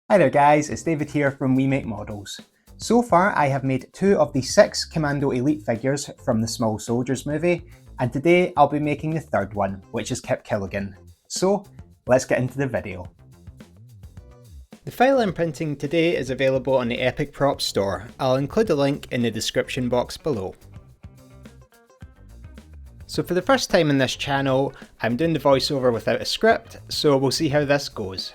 Hi there guys, it's David here from We Make Models. So far I have made 2 of the 6 Commando Elite figures from the Small Soldiers movie, and today I'll be making the 3rd one, which is Kip Killigan. So let's get into the video. The file I'm printing today is available on the Epic Props store. I'll include a link in the description box below. So for the first time in this channel, I'm doing the voiceover without a script, so we'll see how this goes.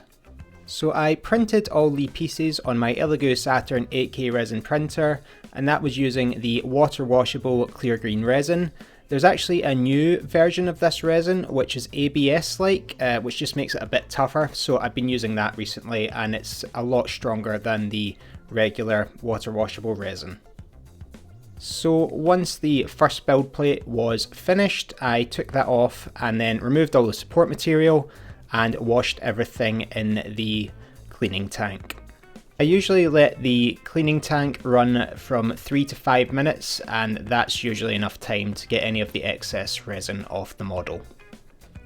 So I printed all the pieces on my Elegoo Saturn 8K resin printer, and that was using the water washable clear green resin. There's actually a new version of this resin which is ABS-like, which just makes it a bit tougher, so I've been using that recently and it's a lot stronger than the regular water washable resin. So once the first build plate was finished, I took that off and then removed all the support material and washed everything in the cleaning tank. I usually let the cleaning tank run from 3 to 5 minutes, and that's usually enough time to get any of the excess resin off the model.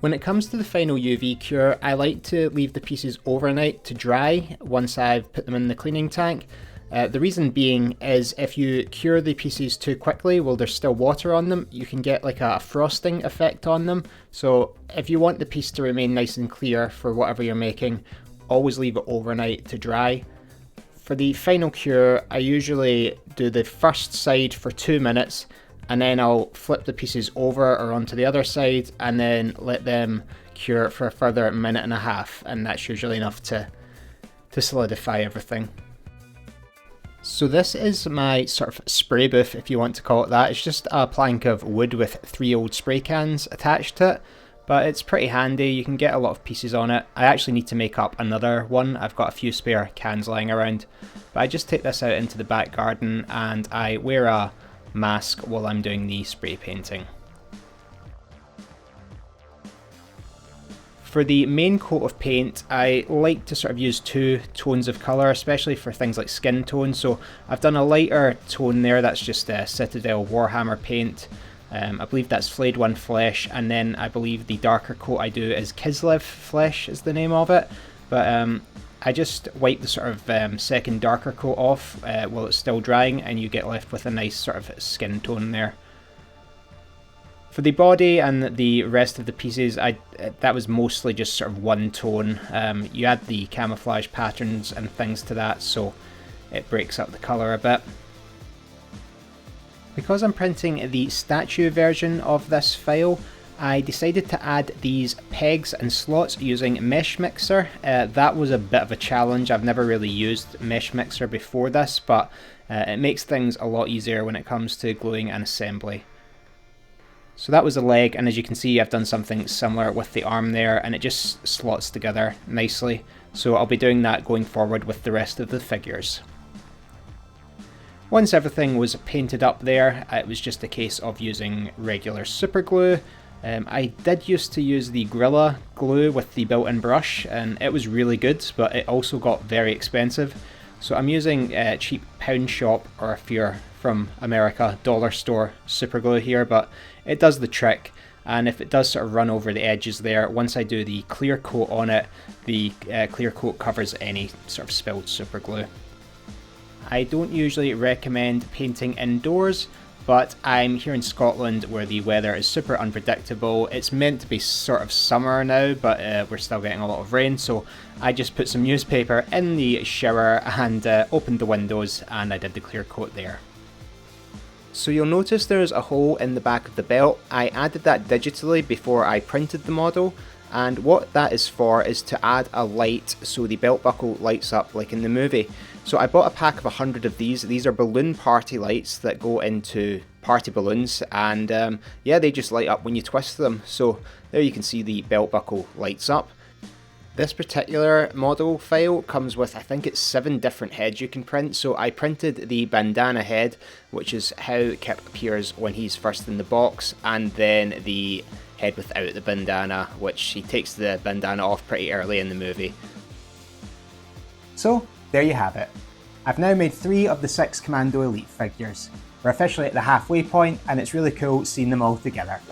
When it comes to the final UV cure, I like to leave the pieces overnight to dry once I've put them in the cleaning tank. The reason being is if you cure the pieces too quickly while there's still water on them, you can get like a frosting effect on them. So if you want the piece to remain nice and clear for whatever you're making, always leave it overnight to dry. For the final cure, I usually do the first side for 2 minutes, and then I'll flip the pieces over or onto the other side and then let them cure for a further minute and a half, and that's usually enough to solidify everything. So this is my sort of spray booth, if you want to call it that. It's just a plank of wood with 3 old spray cans attached to it, but it's pretty handy. You can get a lot of pieces on it. I actually need to make up another one. I've got a few spare cans lying around, but I just take this out into the back garden and I wear a mask while I'm doing the spray painting. For the main coat of paint, I like to sort of use 2 tones of colour, especially for things like skin tone. So I've done a lighter tone there, that's just Citadel Warhammer paint. I believe that's Flayed One Flesh, and then I believe the darker coat I do is Kislev Flesh is the name of it. But I just wipe the sort of second darker coat off while it's still drying, and you get left with a nice sort of skin tone there. For the body and the rest of the pieces, that was mostly just sort of one tone. You add the camouflage patterns and things to that, so it breaks up the colour a bit. Because I'm printing the statue version of this file, I decided to add these pegs and slots using Mesh Mixer. That was a bit of a challenge. I've never really used Mesh Mixer before this, but it makes things a lot easier when it comes to gluing and assembly. So that was the leg, and as you can see I've done something similar with the arm there, and it just slots together nicely. So I'll be doing that going forward with the rest of the figures. Once everything was painted up there, it was just a case of using regular super glue. I did used to use the Gorilla glue with the built-in brush, and it was really good, but it also got very expensive. So I'm using cheap pound shop, or if you're from America, dollar store super glue here, but it does the trick. And if it does sort of run over the edges there, once I do the clear coat on it, the clear coat covers any sort of spilled super glue. I don't usually recommend painting indoors, but I'm here in Scotland where the weather is super unpredictable. It's meant to be sort of summer now, but we're still getting a lot of rain, so I just put some newspaper in the shower and opened the windows, and I did the clear coat there. So you'll notice there's a hole in the back of the belt. I added that digitally before I printed the model, and what that is for is to add a light so the belt buckle lights up like in the movie. So I bought a pack of 100 of these. These are balloon party lights that go into party balloons, and yeah, they just light up when you twist them. So there you can see the belt buckle lights up. This particular model file comes with, I think it's 7 different heads you can print. So I printed the bandana head, which is how Kip appears when he's first in the box, and then the head without the bandana, which he takes the bandana off pretty early in the movie. So there you have it. I've now made 3 of the 6 Commando Elite figures. We're officially at the halfway point, and it's really cool seeing them all together.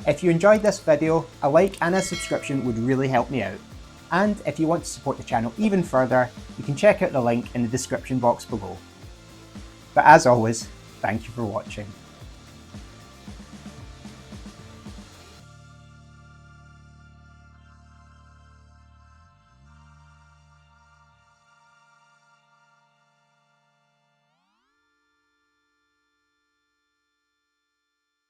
If you enjoyed this video, a like and a subscription would really help me out. And if you want to support the channel even further, you can check out the link in the description box below. But as always, thank you for watching.